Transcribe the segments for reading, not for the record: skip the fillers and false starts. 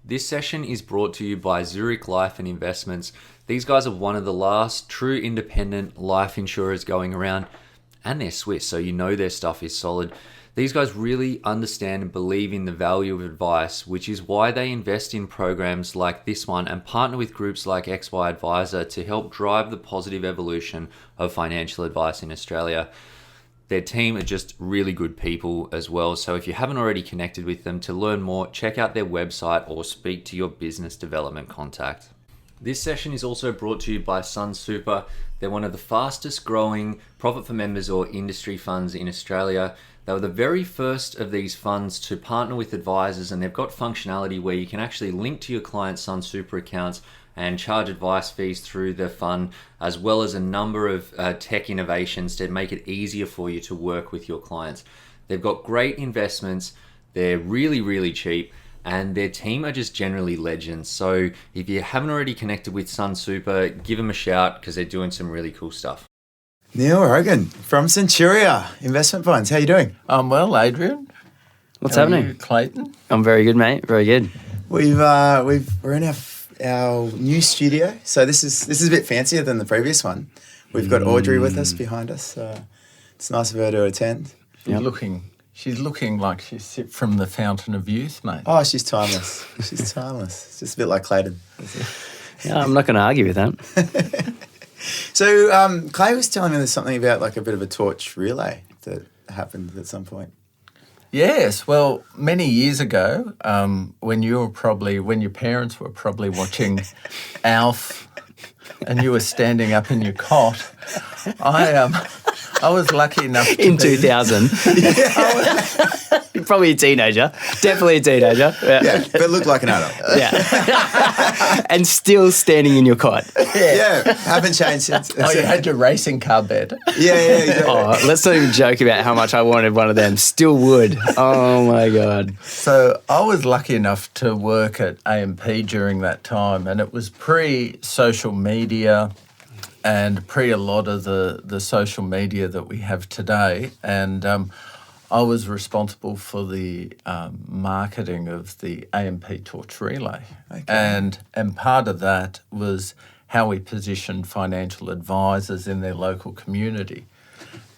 This session is brought to you by Zurich Life and Investments. These guys are one of the last true independent life insurers going around, and they're Swiss, so you know their stuff is solid. These guys really understand and believe in the value of advice, which is why they invest in programs like this one and partner with groups like XY Advisor to help drive the positive evolution of financial advice in Australia. Their team are just really good people as well. So if you haven't already connected with them, to learn more, check out their website or speak to your business development contact. This session is also brought to you by Sun Super. They're one of the fastest growing profit for members or industry funds in Australia. They were the very first of these funds to partner with advisors, and they've got functionality where you can actually link to your client's Sun Super accounts and charge advice fees through the fund, as well as a number of tech innovations to make it easier for you to work with your clients. They've got great investments, they're really, really cheap, and their team are just generally legends. So if you haven't already connected with Sun Super, give them a shout because they're doing some really cool stuff. Neil Rogan from Centuria Investment Funds. How you doing? I'm well, Adrian. What's How happening? are you, Clayton? I'm very good, mate. Very good. We're in our new studio, so this is a bit fancier than the previous one. We've got Audrey with us behind us. It's nice of her to attend. She's looking like she's from the Fountain of Youth, mate. Oh, she's timeless. She's timeless. It's just a bit like Clayton. Yeah, I'm not going to argue with that. So Clay was telling me there's something about like a bit of a torch relay that happened at some point. Yes, well, many years ago, when your parents were probably watching Alf, and you were standing up in your cot, I was lucky enough to In 2000. Probably a teenager. Definitely a teenager. Yeah, but looked like an adult. Yeah. And still standing in your cot. Yeah, haven't changed since. Oh, you had your racing car bed. Yeah, exactly. Oh, let's not even joke about how much I wanted one of them. Still would. Oh, my God. So I was lucky enough to work at AMP during that time, and it was pre-social media and pre a lot of the social media that we have today. And I was responsible for the marketing of the AMP Torch Relay. Okay. And part of that was how we positioned financial advisors in their local community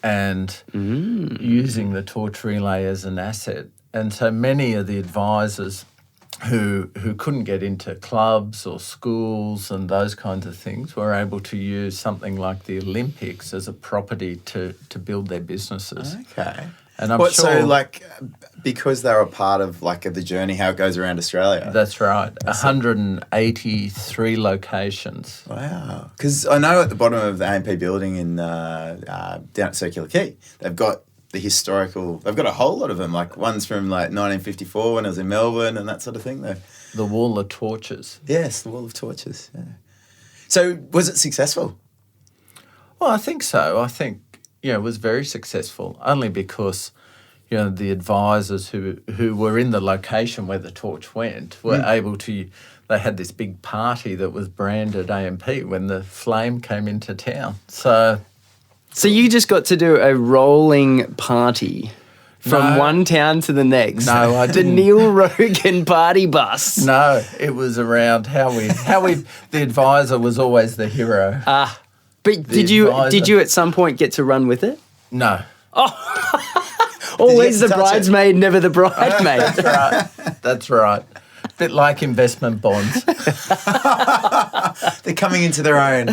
and using the Torch Relay as an asset. And so many of the advisors who couldn't get into clubs or schools and those kinds of things were able to use something like the Olympics as a property to build their businesses. Okay. And I'm sure, so like because they're a part of like the journey, how it goes around Australia. That's right. 183 locations. Wow. Because I know at the bottom of the AMP building in down at Circular Quay, they've got they've got a whole lot of them. Like one's from like 1954 when I was in Melbourne and that sort of thing. The Wall of Torches. Yes, the Wall of Torches. Yeah. So was it successful? Well, I think so. I think, it was very successful only because, the advisors who were in the location where the torch went were able to, they had this big party that was branded AMP when the flame came into town. So you just got to do a rolling party from one town to the next. No, I didn't. The Neil Rogan party bus. No, it was around how we the advisor was always the hero. But did you at some point get to run with it? No. Always the bridesmaid, never the bridesmaid. That's right. Bit like investment bonds. They're coming into their own. Now.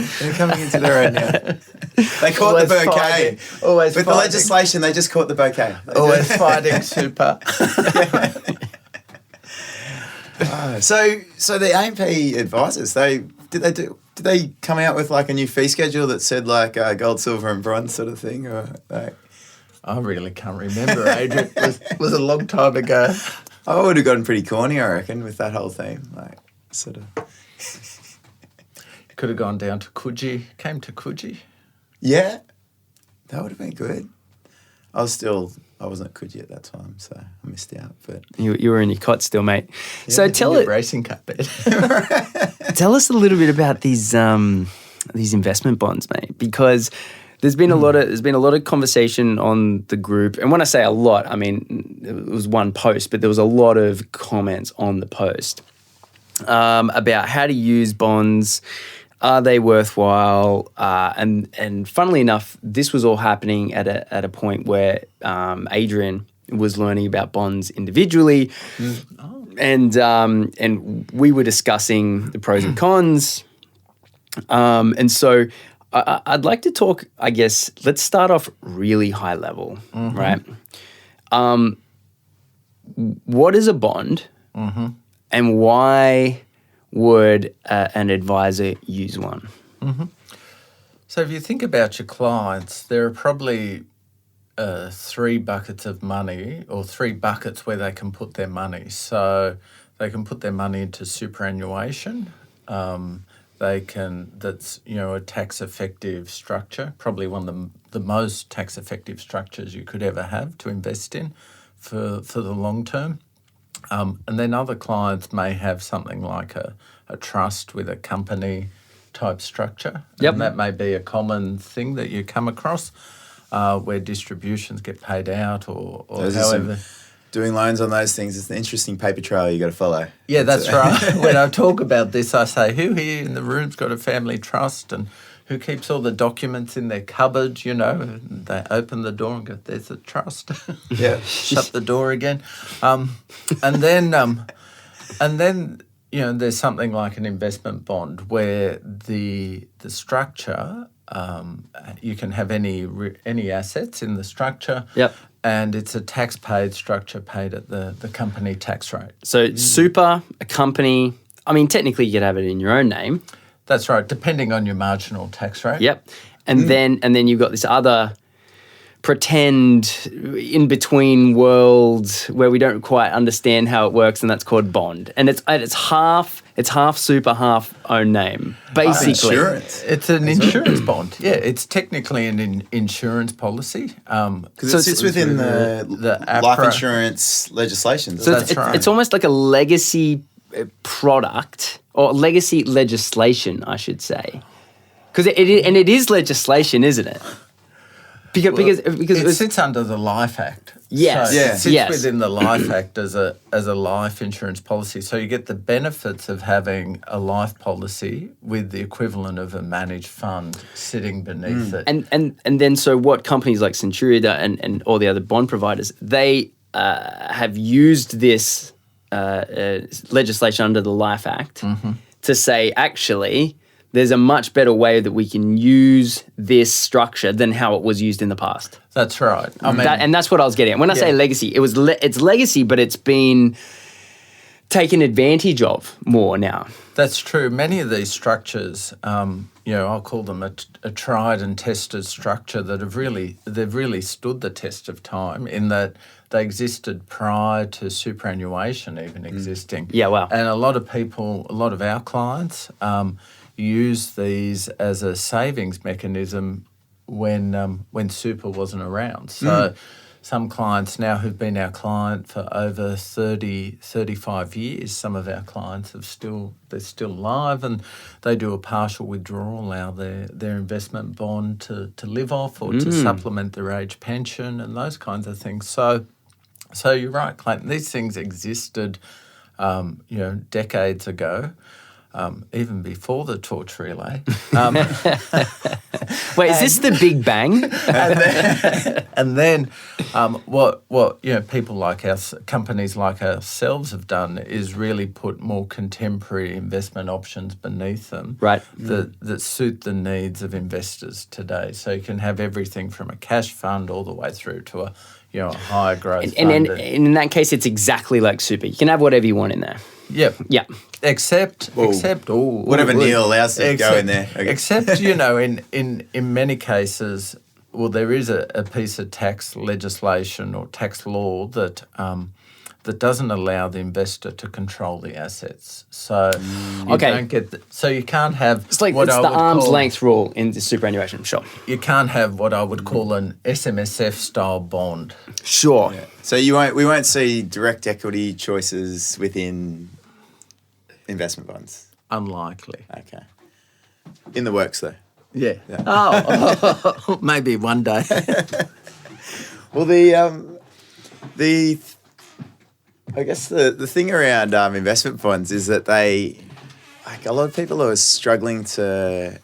They caught the bouquet. With the legislation, they just caught the bouquet. Always fighting super. So the AMP advisors, did they come out with like a new fee schedule that said like gold, silver, and bronze sort of thing, or like? I really can't remember, Adrian. It was a long time ago. I would have gotten pretty corny, I reckon, with that whole theme. Like, sort of. Could have gone down to Coogee. Came to Coogee. Yeah, that would have been good. I wasn't at Coogee at that time, so I missed out. But you were in your cot still, mate. Yeah, so tell it. Racing car bed. Tell us a little bit about these investment bonds, mate, because there's been a lot of conversation on the group, and when I say a lot, I mean it was one post, but there was a lot of comments on the post about how to use bonds. Are they worthwhile? And funnily enough, this was all happening at a point where Adrian was learning about bonds individually, and we were discussing the pros and cons. And so I'd like to talk, I guess, let's start off really high level, right? What is a bond, and why would an advisor use one? So if you think about your clients, there are probably 3 buckets of money, or 3 buckets where they can put their money. So they can put their money into superannuation. That's a tax effective structure, probably one of the most tax effective structures you could ever have to invest in for the long term. And then other clients may have something like a trust with a company type structure. Yep. And that may be a common thing that you come across where distributions get paid out or however. Doing loans on those things, it's an interesting paper trail you got to follow. Yeah, that's right. When I talk about this, I say, who here in the room's got a family trust and who keeps all the documents in their cupboard, and they open the door and go, there's a trust. Yeah. Shut the door again. And then there's something like an investment bond where the structure, you can have any assets in the structure. Yep. And it's a tax-paid structure paid at the company tax rate. So super, a company, I mean, technically you could have it in your own name. That's right, depending on your marginal tax rate. Yep. And then you've got this other pretend in-between world where we don't quite understand how it works, and that's called bond. And it's half super, half own name, basically. Insurance. It's an insurance bond. Yeah, it's technically an insurance policy. Because it sits within the life insurance legislation. So it's almost like a legacy product, or legacy legislation, I should say. Because it is legislation, isn't it? Because it sits under the Life Act. Yes. So it sits Yes. within the Life Act as a life insurance policy. So you get the benefits of having a life policy with the equivalent of a managed fund sitting beneath it. And then so what companies like Centuria and all the other bond providers, they have used this legislation under the Life Act to say, actually, there's a much better way that we can use this structure than how it was used in the past. That's right. I mean, And that's what I was getting at. When I say legacy, it's legacy, but it's been taken advantage of more now. That's true. Many of these structures, I'll call them a tried and tested structure that they've really stood the test of time in that they existed prior to superannuation even existing. Yeah, wow. And a lot of our clients use these as a savings mechanism when super wasn't around. So some clients now who've been our client for over 30, 35 years, some of our clients they're still live and they do a partial withdrawal out their investment bond to live off or to supplement their age pension and those kinds of things. So you're right, Clayton, these things existed decades ago. Even before the torch relay. Wait, is this the Big Bang? And then what people like us, companies like ourselves have done is really put more contemporary investment options beneath them, Right. that suit the needs of investors today. So you can have everything from a cash fund all the way through to a higher growth And fund. in that case, it's exactly like super. You can have whatever you want in there. Yep. Yeah. Except whatever Neil allows to go in there. Okay. Except, in many cases, there is a piece of tax legislation or tax law that doesn't allow the investor to control the assets. So you don't get so you can't have It's like it's the arm's length rule in the superannuation. Sure. You can't have what I would call an SMSF style bond. Sure. Yeah. So we won't see direct equity choices within investment bonds. Unlikely. Okay. In the works though. Yeah. Oh, maybe one day. Well, the I guess the thing around investment bonds is that a lot of people are struggling to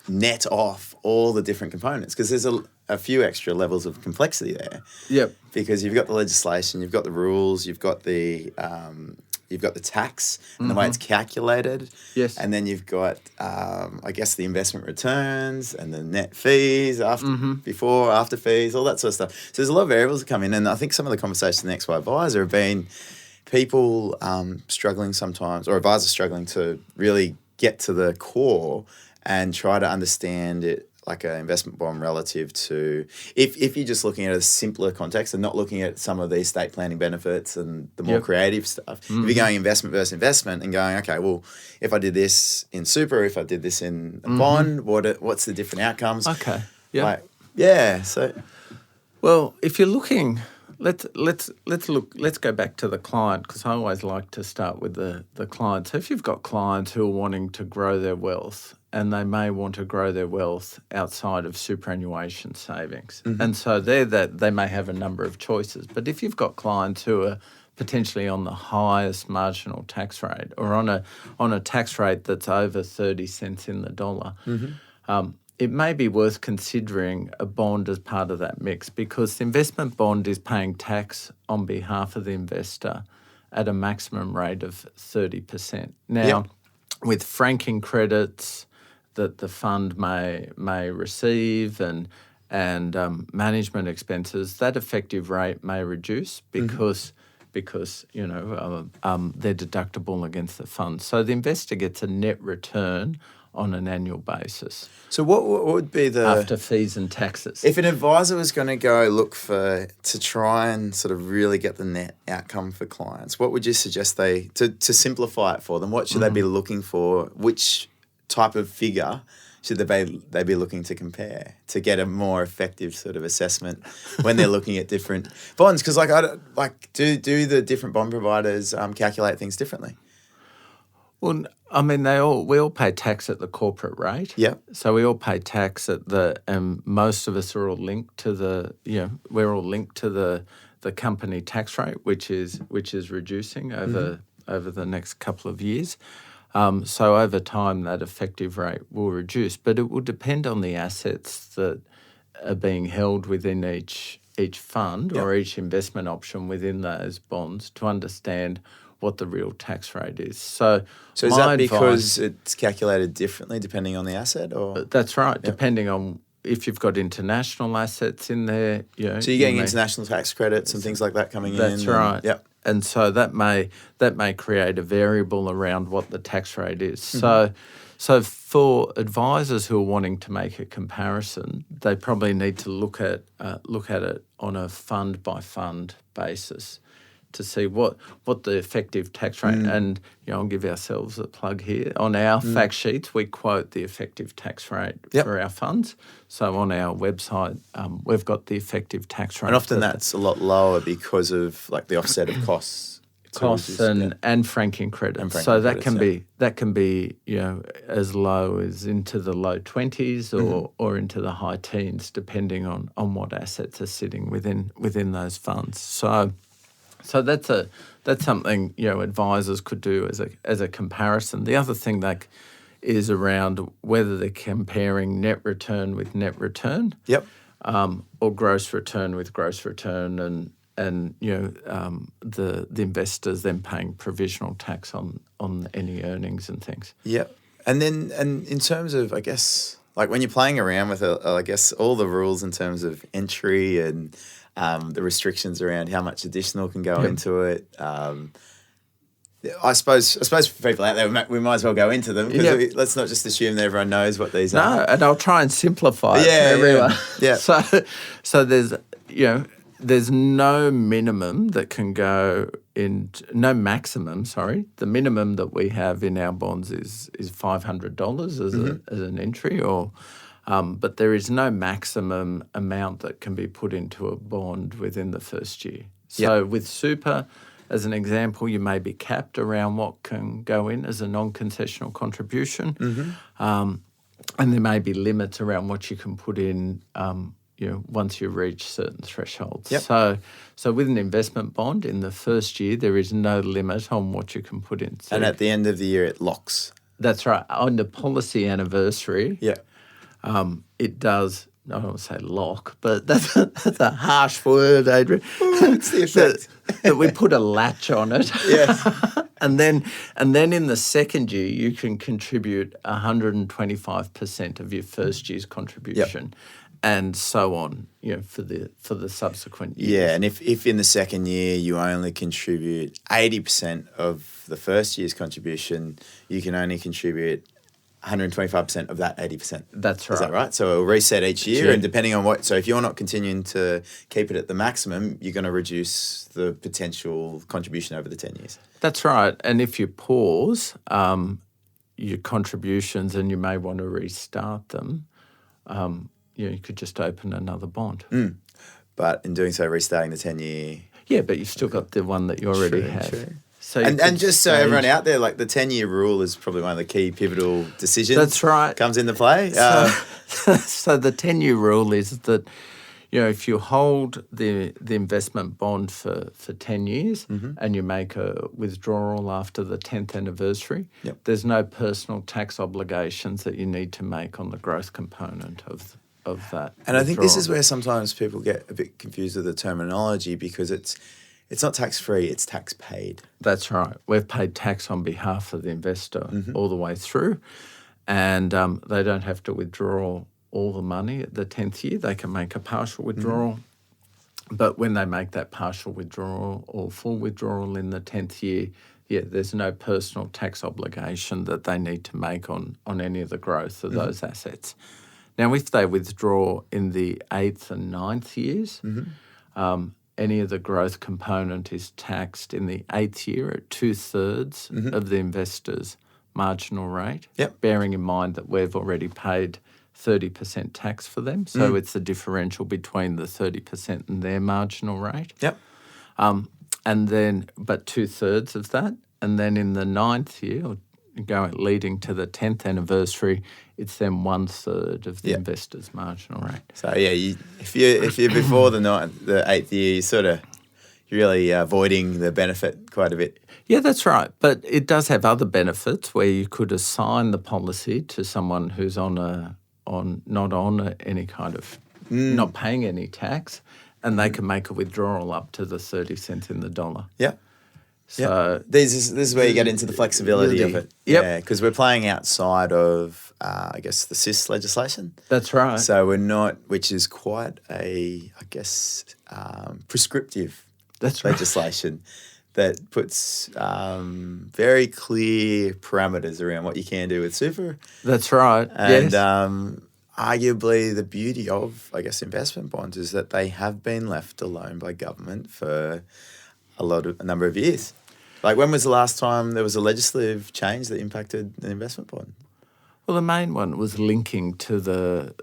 net off all the different components because there's a few extra levels of complexity there. Yep. Because you've got the legislation, you've got the rules, you've got the tax and the way it's calculated. Yes. And then you've got, I guess, the investment returns and the net fees before, after fees, all that sort of stuff. So there's a lot of variables that come in. And I think some of the conversations in the XY Advisor have been people struggling sometimes, or advisors struggling to really get to the core and try to understand it like an investment bond relative to if you're just looking at a simpler context and not looking at some of the estate planning benefits and the more creative stuff. If you're going investment versus investment and going, okay, well, if I did this in super, if I did this in a bond, what's the different outcomes? Okay. Yeah. So Well, if you're looking, let's go back to the client, because I always like to start with the client. So if you've got clients who are wanting to grow their wealth, and they may want to grow their wealth outside of superannuation savings, and so they may have a number of choices. But if you've got clients who are potentially on the highest marginal tax rate, or on a tax rate that's over 30 cents in the dollar, it may be worth considering a bond as part of that mix, because the investment bond is paying tax on behalf of the investor at a maximum rate of 30%. Now, with franking credits that the fund may receive and management expenses, that effective rate may reduce because they're deductible against the fund. So the investor gets a net return on an annual basis. So what would be after fees and taxes? If an advisor was going to go look to try and sort of really get the net outcome for clients, what would you suggest to simplify it for them? What should they be looking for? Which type of figure should they be looking to compare to get a more effective sort of assessment when they're looking at different bonds? Because do the different bond providers calculate things differently? Well, I mean, we all pay tax at the corporate rate. Yeah. So we all pay tax at most of us are all linked to we're all linked to the company tax rate, which is reducing over the next couple of years. So over time, that effective rate will reduce, but it will depend on the assets that are being held within each fund or each investment option within those bonds to understand what the real tax rate is. So is that because it's calculated differently depending on the asset, or? That's right, depending on if you've got international assets in there. So you're getting international tax credits and things like that coming in. That's right. Yep. And so that may create a variable around what the tax rate is. So for advisors who are wanting to make a comparison, they probably need to look at it on a fund by fund basis to see what the effective tax rate. And I'll give ourselves a plug here. On our fact sheets, we quote the effective tax rate for our funds. So on our website, we've got the effective tax rate. And often that's a lot lower because of like the offset of costs. And franking credits. So that can be as low as into the low 20s or into the high teens, depending on what assets are sitting within those funds. So that's something advisors could do as a comparison. The other thing is around whether they're comparing net return with net return, or gross return with gross return, and the investors then paying provisional tax on any earnings and things. Yep. And in terms of, I guess, like when you're playing around with I guess all the rules in terms of entry and the restrictions around how much additional can go into it. I suppose for people out there, we might as well go into them, because let's not just assume that everyone knows what these are. No, and I'll try and simplify it for everyone. Yeah. So there's no minimum that can go in, no maximum, sorry. The minimum that we have in our bonds is $500 as an entry, but there is no maximum amount that can be put into a bond within the first year. So with super, as an example, you may be capped around what can go in as a non-concessional contribution. And there may be limits around what you can put in once you reach certain thresholds. Yep. So with an investment bond, in the first year, there is no limit on what you can put in. So And at the end of the year, it locks. that's right. On the policy anniversary, Yeah. it does. I don't want to say lock, but that's a harsh word, Adrian. It's the effect. that we put a latch on it. Yes. And then in the second year, you can contribute 125% of your first year's contribution, and so on. For the subsequent years. Yeah, and if in the second year you only contribute 80% of the first year's contribution, you can only contribute 125% of that 80%. That's right. Is that right? So it'll reset each year, Yeah. and depending on what. So if you're not continuing to keep it at the maximum, you're going to reduce the potential contribution over the 10 years. That's right. And if you pause your contributions and you may want to restart them, you could just open another bond. But in doing so, restarting the 10-year. Yeah, but you've still got the one that you already have. True. So you And could just so stage- everyone out there, like the 10-year rule is probably one of the key pivotal decisions. That's right. Comes into play. So the 10-year rule is that, if you hold the investment bond for 10 years and you make a withdrawal after the 10th anniversary, Yep. there's no personal tax obligations that you need to make on the growth component of that. And I think this is withdrawal. where sometimes people get a bit confused with the terminology, because it's not tax-free, it's tax-paid. That's right. We've paid tax on behalf of the investor all the way through, and they don't have to withdraw all the money at the 10th year. They can make a partial withdrawal, but when they make that partial withdrawal or full withdrawal in the 10th year, there's no personal tax obligation that they need to make on any of the growth of those assets. Now, if they withdraw in the 8th and 9th years, any of the growth component is taxed in the 8th year at 2/3 of the investor's marginal rate, Yep. bearing in mind that we've already paid 30% tax for them. So it's the differential between the 30% and their marginal rate. Yep. And then, but 2/3 of that. And then in the 9th year, leading to the 10th anniversary, it's then 1/3 of the investor's marginal rate. So if you're before the 8th year, you're really avoiding the benefit quite a bit. Yeah, that's right. But it does have other benefits where you could assign the policy to someone who's not on any kind of not paying any tax, and they can make a withdrawal up to the 30 cents in the dollar. Yeah. So This is where you get into the flexibility of it. Yep. Yeah, because we're playing outside of, I guess, the CIS legislation. that's right. So we're not, which is quite prescriptive That's right. legislation that puts very clear parameters around what you can do with super. That's right. And yes. arguably the beauty of, I guess, investment bonds is that they have been left alone by government for a number of years. Like, when was the last time there was a legislative change that impacted an investment bond? Well, the main one was linking the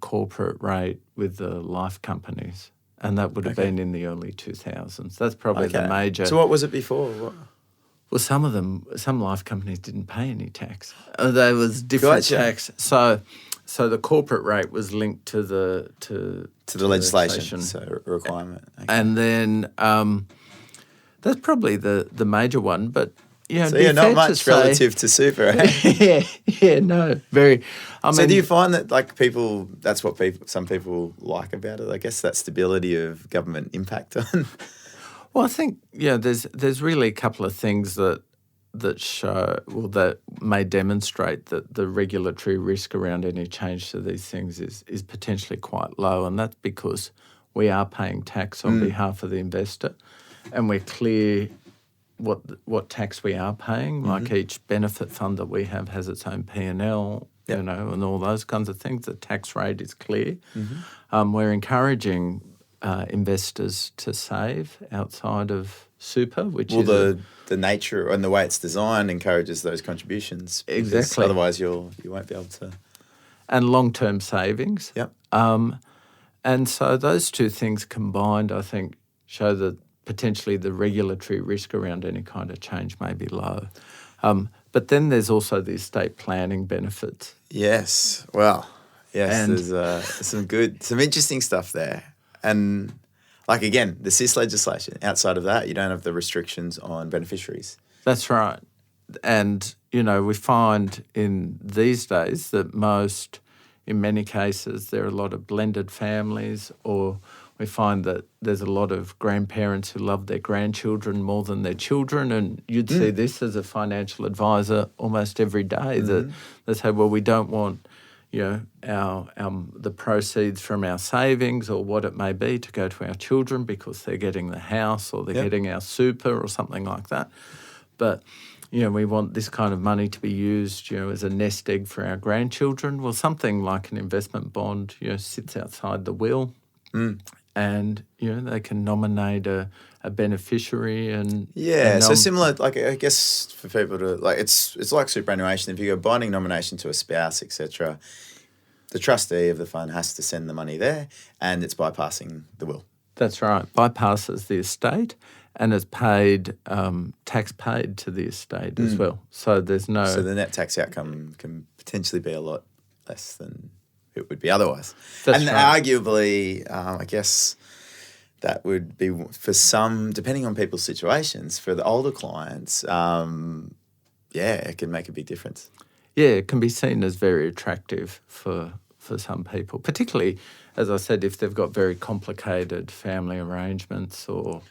corporate rate with the life companies, and that would have been in the early 2000s. That's probably the major. So what was it before? Well, some life companies didn't pay any tax. There was different Gotcha. tax. So the corporate rate was linked to the legislation, so a requirement. Okay. and then that's probably the major one. But So not much relative to super, eh? no, very. So do you find that, like, that's what some people like about it? I guess that stability of government impact on. Well, I think there's really a couple of things that may demonstrate that the regulatory risk around any change to these things is potentially quite low, and that's because we are paying tax on behalf of the investor, and we're clear what tax we are paying. Like, each benefit fund that we have has its own P&L, and all those kinds of things. The tax rate is clear. We're encouraging investors to save outside of super, which is the nature and the way it's designed encourages those contributions. because Exactly. Otherwise, you won't be able to. and long-term savings. Yep. And so those two things combined, I think, show that potentially the regulatory risk around any kind of change may be low. But then there's also the estate planning benefits. Yes. Well, Yes, And- there's some interesting stuff there. And like, again, the CIS legislation, outside of that, you don't have the restrictions on beneficiaries. That's right. And, we find in these days that in many cases, there are a lot of blended families, or we find that there's a lot of grandparents who love their grandchildren more than their children. And you'd see this as a financial advisor almost every day, that they say, well, we don't want, the proceeds from our savings or what it may be to go to our children because they're getting the house or they're getting our super or something like that. But we want this kind of money to be used, as a nest egg for our grandchildren. Well, something like an investment bond, sits outside the will, and they can nominate a beneficiary and So similar, like, I guess for people to, like, it's like superannuation. If you go binding nomination to a spouse, etc., the trustee of the fund has to send the money there, and it's bypassing the will. That's right. Bypasses the estate and is paid, tax paid to the estate as well. So there's no... So the net tax outcome can potentially be a lot less than it would be otherwise. That's right. Arguably, I guess that would be for some, depending on people's situations, for the older clients, it can make a big difference. Yeah, it can be seen as very attractive for some people, particularly, as I said, if they've got very complicated family arrangements or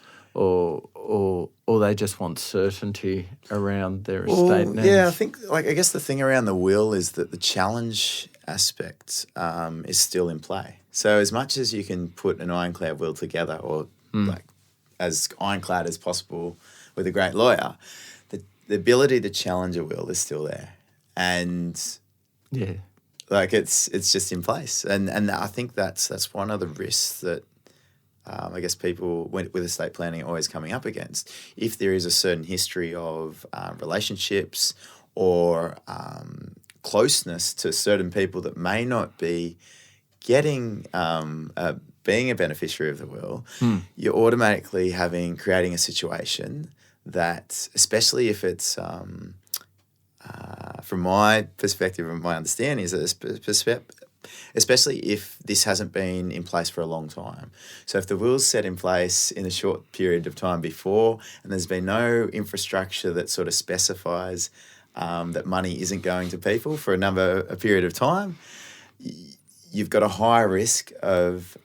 they just want certainty around their estate needs. Yeah, I think, I guess the thing around the will is that the challenge aspect is still in play. So as much as you can put an ironclad will together, or like as ironclad as possible with a great lawyer, the ability to challenge a will is still there. And yeah, like it's just in place. And I think that's one of the risks that I guess people with estate planning are always coming up against. If there is a certain history of relationships or closeness to certain people that may not be getting being a beneficiary of the will, you're automatically creating a situation that, especially if it's from my perspective and my understanding, is that especially if this hasn't been in place for a long time. So if the will's set in place in a short period of time before, and there's been no infrastructure that sort of specifies that money isn't going to people for a period of time, you've got a high risk of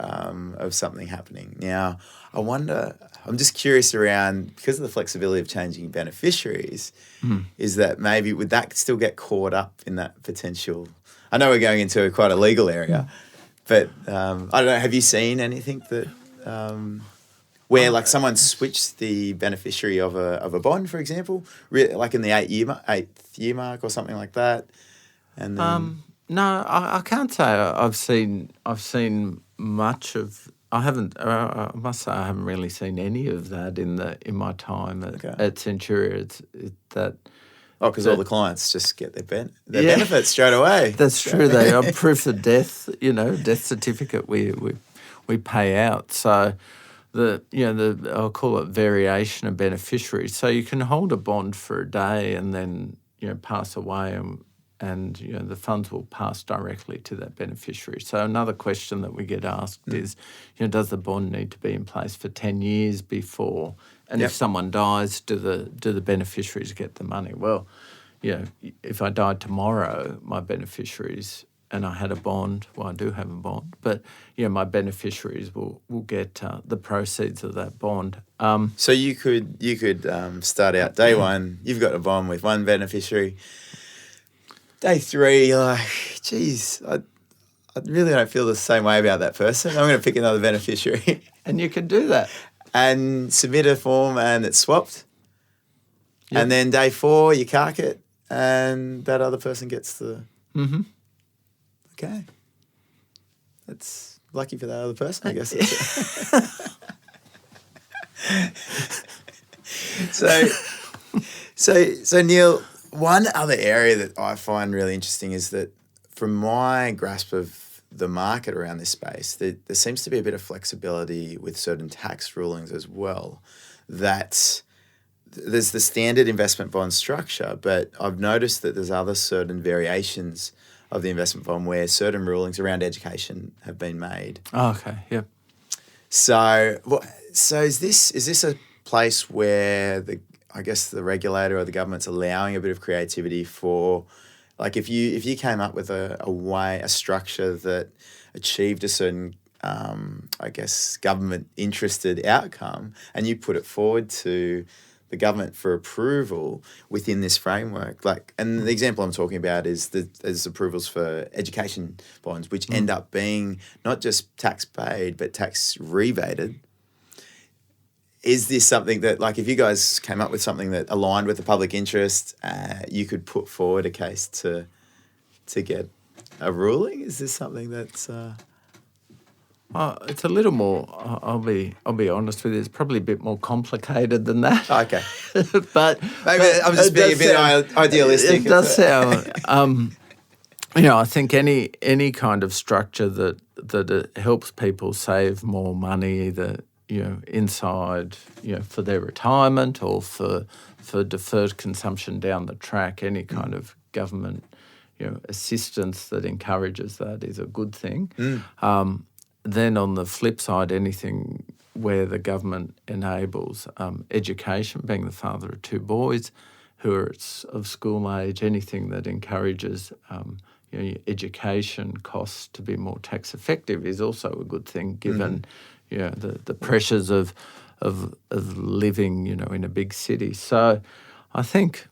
something happening. Now, I wonder, I'm just curious around, because of the flexibility of changing beneficiaries, is that maybe would that still get caught up in that potential? I know we're going into quite a legal area, but I don't know, have you seen anything that where like someone switched the beneficiary of a bond, for example, like in the 8th year mark or something like that? And then, no, I can't say I've seen much of. I haven't. I must say I haven't really seen any of that in my time at Centuria. Because all the clients just get their benefits straight away. That's true. They are proof of death. Death certificate we pay out. So I'll call it variation of beneficiaries. So you can hold a bond for a day and then pass away and the funds will pass directly to that beneficiary. So another question that we get asked is, does the bond need to be in place for 10 years before? And if someone dies, do the beneficiaries get the money? Well, if I died tomorrow, my beneficiaries, and I had a bond, well, I do have a bond, but my beneficiaries will get the proceeds of that bond. So you could start out day one. You've got a bond with one beneficiary. Day 3, you're like, geez, I really don't feel the same way about that person. I'm going to pick another beneficiary. And you can do that. And submit a form and it's swapped. Yep. And then day 4, you cark it and that other person gets the... Mm-hmm. Okay. That's lucky for that other person, I guess. So Neil, one other area that I find really interesting is that from my grasp of the market around this space, there seems to be a bit of flexibility with certain tax rulings as well. That there's the standard investment bond structure, but I've noticed that there's other certain variations of the investment bond where certain rulings around education have been made. Oh, okay. Yep. So is this a place where the regulator or the government's allowing a bit of creativity for, like, if you came up with a structure that achieved a certain government interested outcome, and you put it forward to the government for approval within this framework, and the example I'm talking about is there's approvals for education bonds, which end up being not just tax paid but tax rebated. Is this something that, like, if you guys came up with something that aligned with the public interest, you could put forward a case to get a ruling? Is this something that's It's a little more. I'll be honest with you. It's probably a bit more complicated than that. Oh, okay. but maybe I'm just being a bit idealistic. It does sound. I think any kind of structure that helps people save more money, either inside for their retirement or for deferred consumption down the track, any kind of government assistance that encourages that is a good thing. Then on the flip side, anything where the government enables education, being the father of two boys who are of school age, anything that encourages education costs to be more tax effective is also a good thing, given the pressures of living in a big city. So I think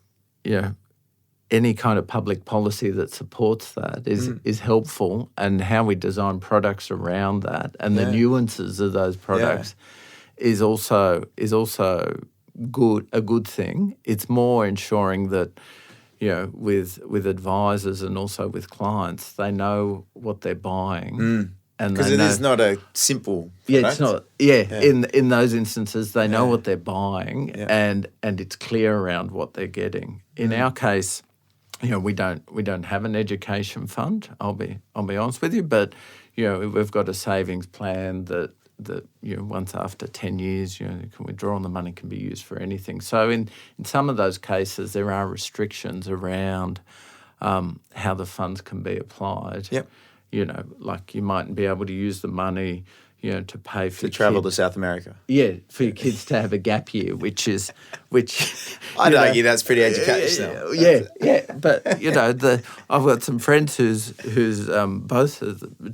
any kind of public policy that supports that is helpful, and how we design products around that and the nuances of those products is also a good thing. It's more ensuring that with advisors and also with clients, they know what they're buying. And because it is not a simple product. Yeah, it's not. Yeah. In those instances, they know what they're buying, and it's clear around what they're getting. In our case, we don't have an education fund. I'll be honest with you, but we've got a savings plan that once after 10 years, can withdraw, and the money can be used for anything. So in some of those cases, there are restrictions around how the funds can be applied. Yep. Like you mightn't be able to use the money, to pay for travel to South America. Yeah, for your kids to have a gap year, which I'd argue that's pretty educational. Yeah. But I've got some friends who's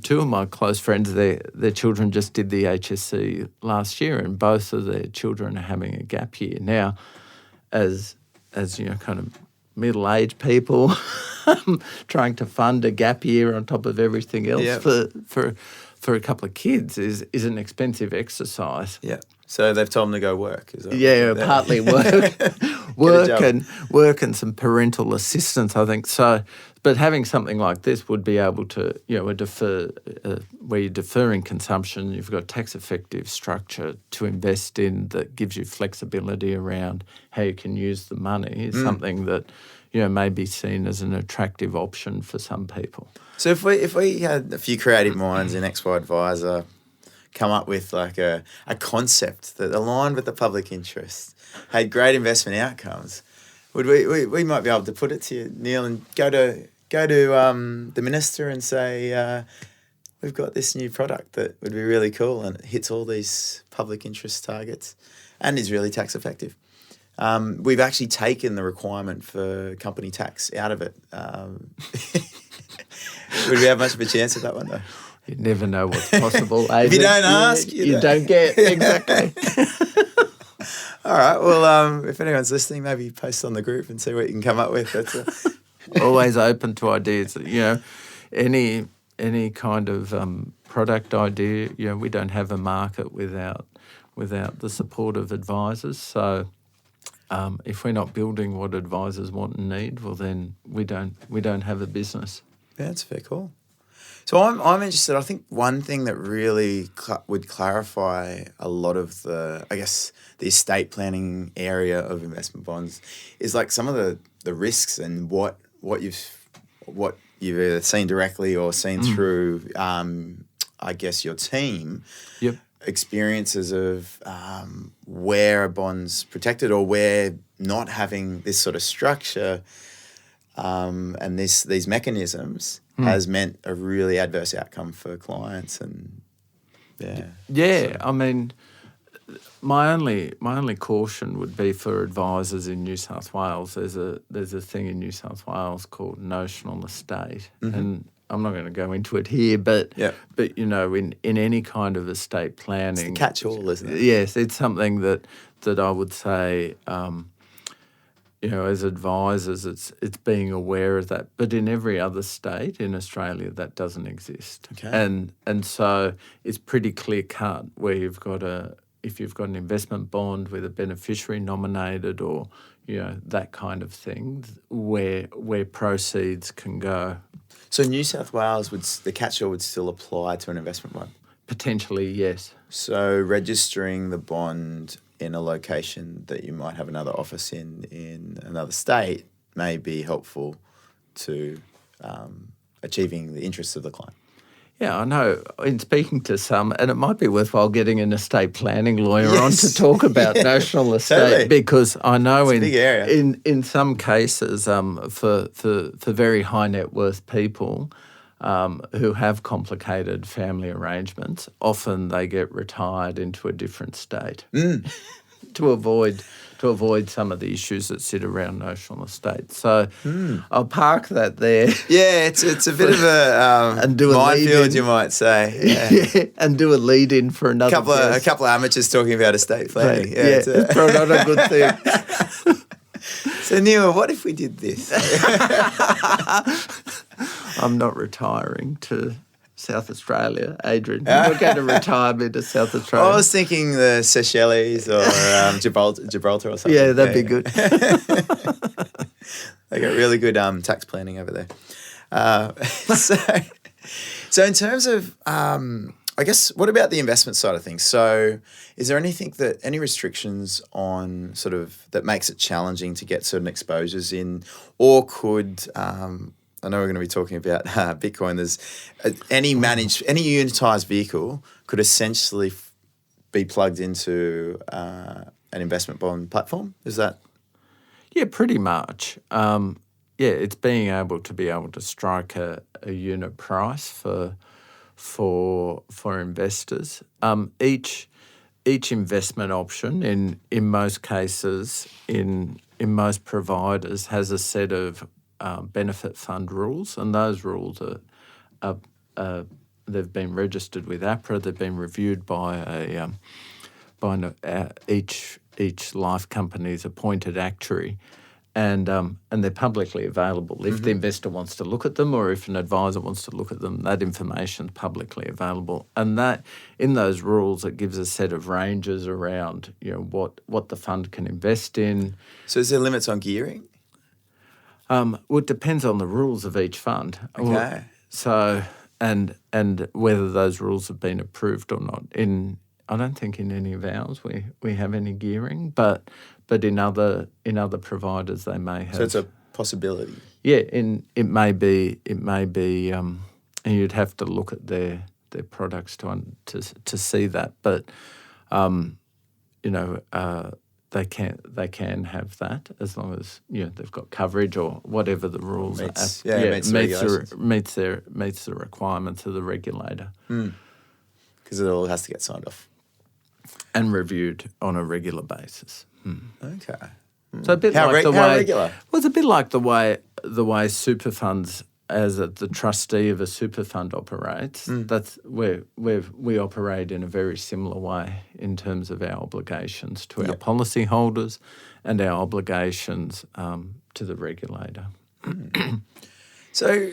two of my close friends, their children just did the HSC last year, and both of their children are having a gap year now. As kind of middle-aged people trying to fund a gap year on top of everything else for a couple of kids is an expensive exercise. Yeah. So they've told them to go work. Is that partly work and some parental assistance, I think. So, but having something like this would be able to, defer where you're deferring consumption. You've got tax-effective structure to invest in that gives you flexibility around how you can use the money. Is something that may be seen as an attractive option for some people. So if we had a few creative minds in XY Advisor come up with like a concept that aligned with the public interest, had great investment outcomes, would we might be able to put it to you, Neil, and go to the minister and say, we've got this new product that would be really cool and it hits all these public interest targets and is really tax effective. We've actually taken the requirement for company tax out of it. Would we have much of a chance at that one, though? You never know what's possible. If you don't ask, you don't get. Exactly. All right. Well, if anyone's listening, maybe post on the group and see what you can come up with. That's always open to ideas. Any kind of product idea. We don't have a market without the support of advisors. So if we're not building what advisors want and need, well, then we don't have a business. Yeah, that's a fair call. So I'm interested. I think one thing that really would clarify a lot of the estate planning area of investment bonds is like some of the risks and what you've either seen directly or seen through your team. Yep. Experiences of where a bond's protected or where not having this sort of structure and these mechanisms has meant a really adverse outcome for clients. And I mean, my only caution would be for advisors in New South Wales. There's a thing in New South Wales called notional estate, and I'm not going to go into it here, but in any kind of estate planning, it's the catch-all, isn't it? Yes, it's something that I would say, as advisors, it's being aware of that. But in every other state in Australia, that doesn't exist. Okay. And so it's pretty clear cut where if you've got an investment bond with a beneficiary nominated or that kind of thing, where proceeds can go. So New South Wales the catch-all would still apply to an investment bond? Potentially, yes. So registering the bond in a location that you might have another office in another state may be helpful to achieving the interests of the client. Yeah, I know. In speaking to some, and it might be worthwhile getting an estate planning lawyer on to talk about notional estate, totally. Because I know It's a big area. in some cases for very high net worth people who have complicated family arrangements, often they get retired into a different state to avoid some of the issues that sit around notional estate. So I'll park that there. Yeah, it's a bit of a And do a minefield, lead-in. you might say. Yeah. And do a lead in for another A guest. couple of amateurs talking about estate planning. Yeah, it's probably not a good thing. So Neil, what if we did this? I'm not retiring to South Australia, Adrian. You're not going to retire me to South Australia. I was thinking the Seychelles or Gibraltar or something. Yeah, that'd be good. They got really good tax planning over there. So in terms of, I guess, what about the investment side of things? So is there any restrictions on sort of that makes it challenging to get certain exposures in, or could, I know we're going to be talking about Bitcoin. There's any unitized vehicle could essentially be plugged into an investment bond platform. Is that? Yeah, pretty much. It's being able to strike a unit price for investors. Each investment option in most cases in most providers has a set of benefit fund rules, and those rules are they've been registered with APRA. They've been reviewed by each life company's appointed actuary, and they're publicly available. If the investor wants to look at them, or if an advisor wants to look at them, that information's publicly available. And that in those rules, it gives a set of ranges around what the fund can invest in. So is there limits on gearing? Well, it depends on the rules of each fund. Okay. So and whether those rules have been approved or not. I don't think in any of ours we have any gearing, but in other providers they may have. So it's a possibility. Yeah, it may be, and you'd have to look at their products to see that, but they can have that as long as they've got coverage or whatever the rules Meets are. Meets the requirements of the regulator. Because it all has to get signed off. And reviewed on a regular basis. Okay. So a bit How like the way. regular? Well, it's a bit like the way super funds, as the trustee of a super fund operates. That's where we operate in a very similar way in terms of our obligations to our policyholders and our obligations to the regulator. So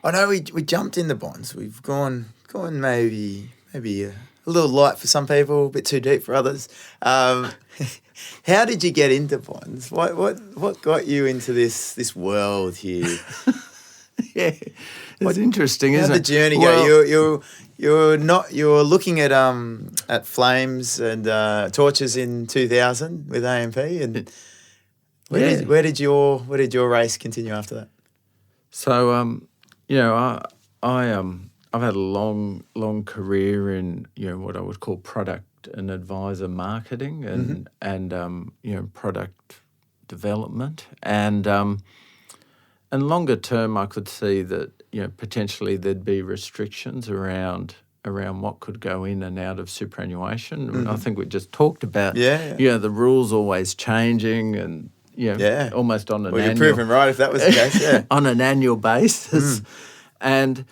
I know we jumped in the bonds. We've gone maybe a little light for some people, a bit too deep for others. How did you get into bonds? What got you into this world here? Yeah, it's interesting, How'd isn't the it? journey Well, go? You're looking at flames and torches in 2000 with AMP, and where did your race continue after that? So I've had a long career in what I would call product and advisor marketing and product development, and longer term, I could see that potentially there'd be restrictions around what could go in and out of superannuation. I think we just talked about the rules always changing and almost on an Well, you're annual proven right if that was the case. Yeah. on an annual basis, and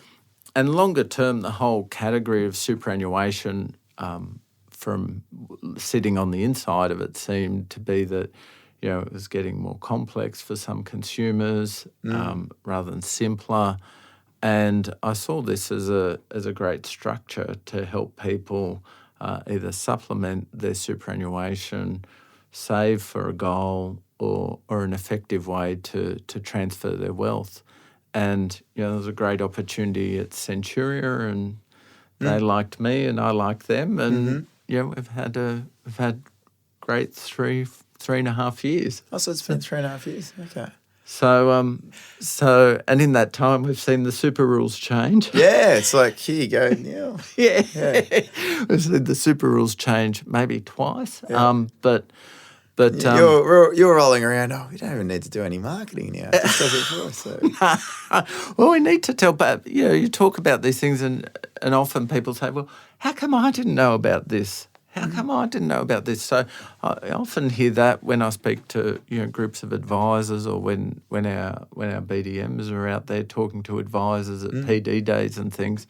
longer term, the whole category of superannuation, from sitting on the inside of it, seemed to be that it was getting more complex for some consumers rather than simpler. And I saw this as a great structure to help people either supplement their superannuation, save for a goal, or an effective way to transfer their wealth. And there was a great opportunity at Centuria, and they liked me, and I liked them, and we've had great 3.5 years. Oh, so it's been 3.5 years. Okay. So, and in that time, we've seen the super rules change. Yeah, it's like, here you go, Neil. Yeah. We've seen the super rules change maybe twice. Yeah. But you're rolling around, we don't even need to do any marketing now. It just does it for us. So. Well, we need to tell, but you talk about these things, and often people say, well, how come I didn't know about this? How come I didn't know about this? So I often hear that when I speak to groups of advisors, or when our BDMs are out there talking to advisors at PD days and things.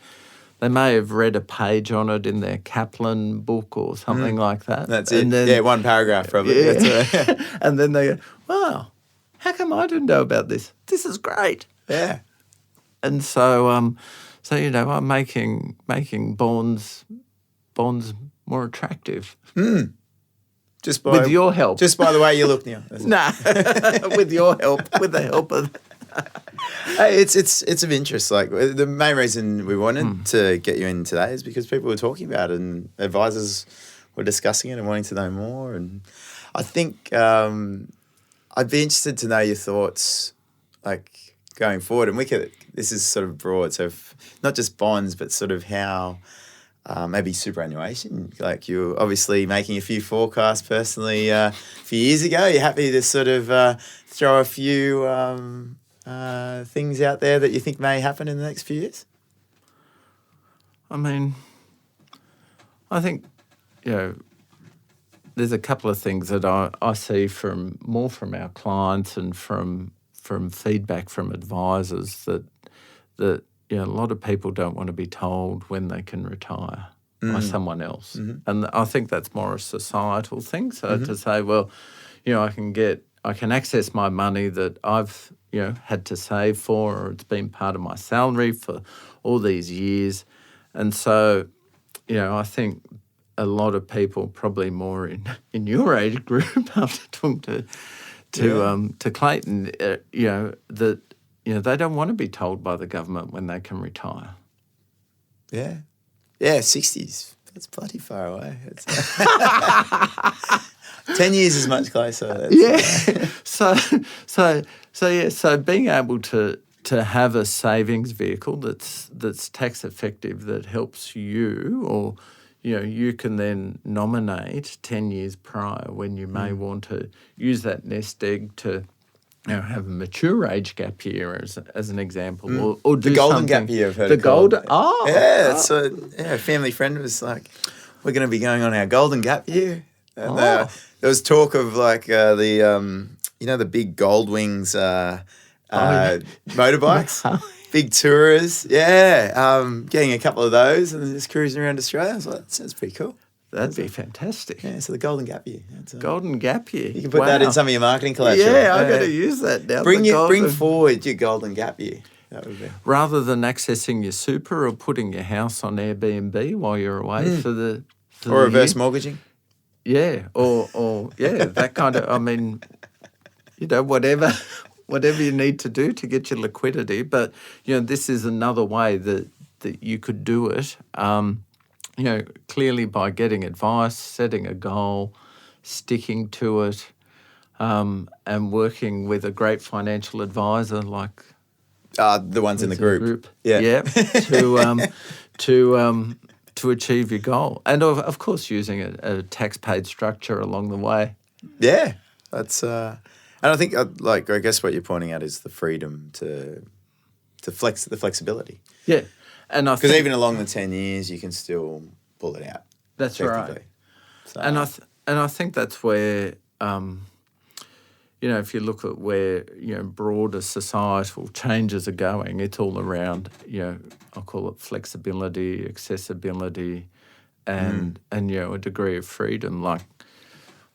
They may have read a page on it in their Kaplan book or something like that. That's it. And then, one paragraph probably. Yeah. That's right. And then they go, wow, how come I didn't know about this? This is great. Yeah. And so I'm making bonds more attractive. Just by, with your help. Just by the way you look, Neil. Nah, with your help, with the help of. Hey, it's of interest. Like, the main reason we wanted to get you in today is because people were talking about it, and advisors were discussing it and wanting to know more. And I think I'd be interested to know your thoughts, like, going forward. And this is sort of broad, so not just bonds, but sort of how. Maybe superannuation, like you're obviously making a few forecasts personally a few years ago. You're happy to sort of throw a few things out there that you think may happen in the next few years? I mean, I think, there's a couple of things that I see from our clients and from feedback from advisors that a lot of people don't want to be told when they can retire by someone else. And I think that's more a societal thing. So to say, well, I can access my money that I've, had to save for, or it's been part of my salary for all these years. And so, I think a lot of people, probably more in your age group, after talking to Clayton, that they don't want to be told by the government when they can retire. Yeah. Yeah, 60s. That's bloody far away. 10 years is much closer. So being able to have a savings vehicle that's tax effective, that helps you, or you can then nominate 10 years prior when you may want to use that nest egg to have a mature age gap year as an example, or do the golden something. Gap year. I've heard the it called. golden. Oh, yeah. So a family friend was like, "We're going to be going on our golden gap year." And, there was talk of like the big Gold Wings motorbikes, big tourers. Yeah, getting a couple of those and then just cruising around Australia. I was like, that sounds pretty cool. That'd be fantastic. Yeah, so the golden gap year. Golden gap year. You can put that in some of your marketing collateral. Yeah, I've got to use that now. Bring forward your golden gap year. That would be. Rather than accessing your super or putting your house on Airbnb while you're away for the reverse mortgaging. Yeah, or that kind of. I mean, whatever you need to do to get your liquidity. But this is another way that you could do it. Clearly by getting advice, setting a goal, sticking to it, and working with a great financial advisor like the ones in the group. Yeah. To achieve your goal, and of course using a tax paid structure along the way. Yeah, that's And I think, I guess what you're pointing at is the freedom to flex, the flexibility. Yeah. And I Because think even along the 10 years, you can still pull it out. that's right. technically. So, And I think that's where, if you look at where, broader societal changes are going, it's all around, I'll call it flexibility, accessibility, and a degree of freedom. Like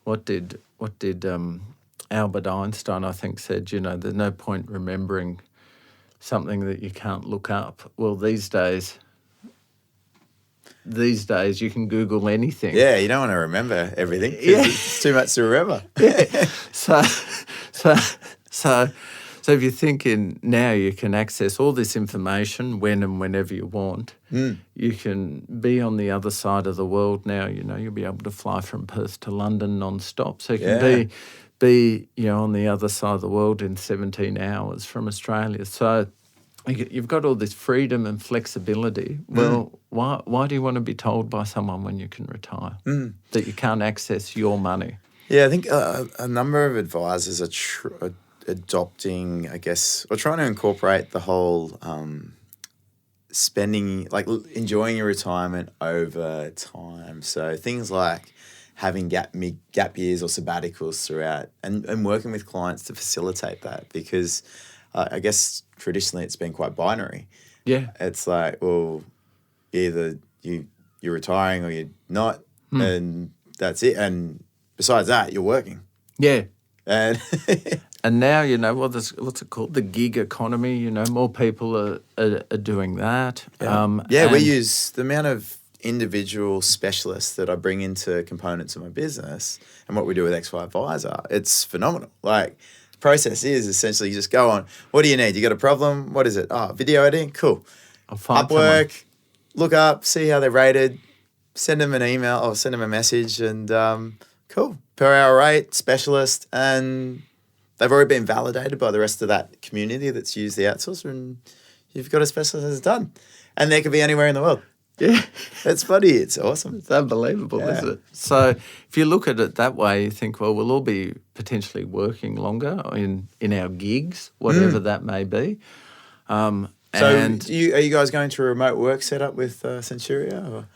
what did Albert Einstein, I think, said, there's no point remembering something that you can't look up. Well, these days you can Google anything. yeah, you don't want to remember everything. 'Cause Yeah. it's too much to remember. So if you're thinking now you can access all this information when and whenever you want, you can be on the other side of the world now. You'll be able to fly from Perth to London non-stop. So you can be on the other side of the world in 17 hours from Australia. So you've got all this freedom and flexibility. Well, why do you want to be told by someone when you can retire that you can't access your money? Yeah, I think a number of advisors are adopting, I guess, or trying to incorporate the whole spending, like enjoying your retirement over time. So things like having gap years or sabbaticals throughout and working with clients to facilitate that, because I guess traditionally it's been quite binary. Yeah. It's like, well, either you're retiring or you're not, and that's it. And besides that, you're working. Yeah. And And now, what's it called? The gig economy, more people are doing that. we use the amount of individual specialists that I bring into components of my business and what we do with XY Advisor. It's phenomenal. Like, the process is essentially you just go on, what do you need? You got a problem? What is it? Oh, video editing? Cool. I'll find Upwork, look up, see how they're rated, send them an email or send them a message, and cool. Per hour rate, specialist, and they've already been validated by the rest of that community that's used the outsourcer, and you've got a specialist that's done. And they could be anywhere in the world. Yeah. It's funny. It's awesome. It's unbelievable, isn't it? So if you look at it that way, you think, well, we'll all be potentially working longer in our gigs, whatever that may be. So are you guys going to a remote work setup with Centuria? Or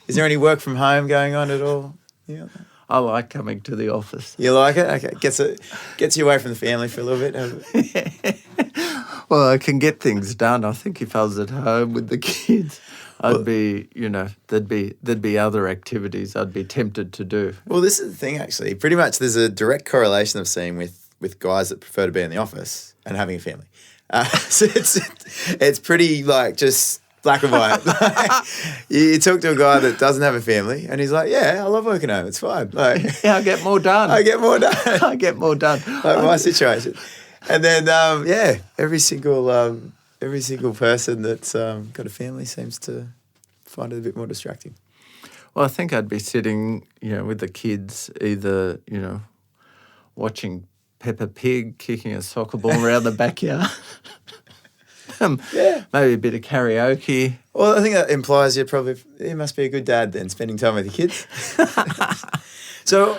is there any work from home going on at all? Yeah. I like coming to the office. You like it? Okay. Gets you away from the family for a little bit. Well, I can get things done. I think if I was at home with the kids, I'd be, there'd be other activities I'd be tempted to do. Well, this is the thing, actually. Pretty much there's a direct correlation I've seen with guys that prefer to be in the office and having a family. So it's pretty, like, just black and white. You talk to a guy that doesn't have a family and he's like, yeah, I love working home. It's fine. Like, Yeah, I get more done. I get more done. I get more done. Like my situation. And then, every single person that's got a family seems to find it a bit more distracting. Well, I think I'd be sitting, with the kids, either, watching Peppa Pig kicking a soccer ball around the backyard. Maybe a bit of karaoke. Well, I think that implies you must be a good dad then, spending time with your kids. So,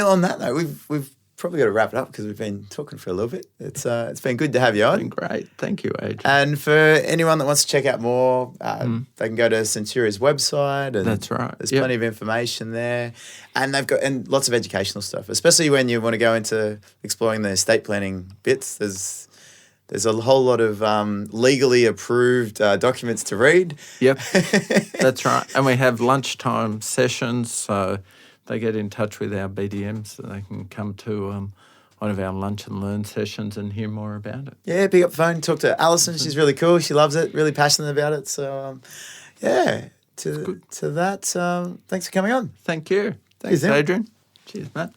on that note, we've probably got to wrap it up because we've been talking for a little bit. It's been good to have you on. Been great. Thank you, Adrian. And for anyone that wants to check out more, they can go to Centuria's website. And that's right. There's plenty of information there. And they've got lots of educational stuff, especially when you want to go into exploring the estate planning bits. There's a whole lot of legally approved documents to read. Yep, that's right. And we have lunchtime sessions, so they get in touch with our BDMs so they can come to one of our lunch and learn sessions and hear more about it. Yeah, pick up the phone, talk to Alison. She's really cool. She loves it, really passionate about it. So, to that, thanks for coming on. Thank you. Thanks, Cheers, Tim. Adrian. Cheers, Matt.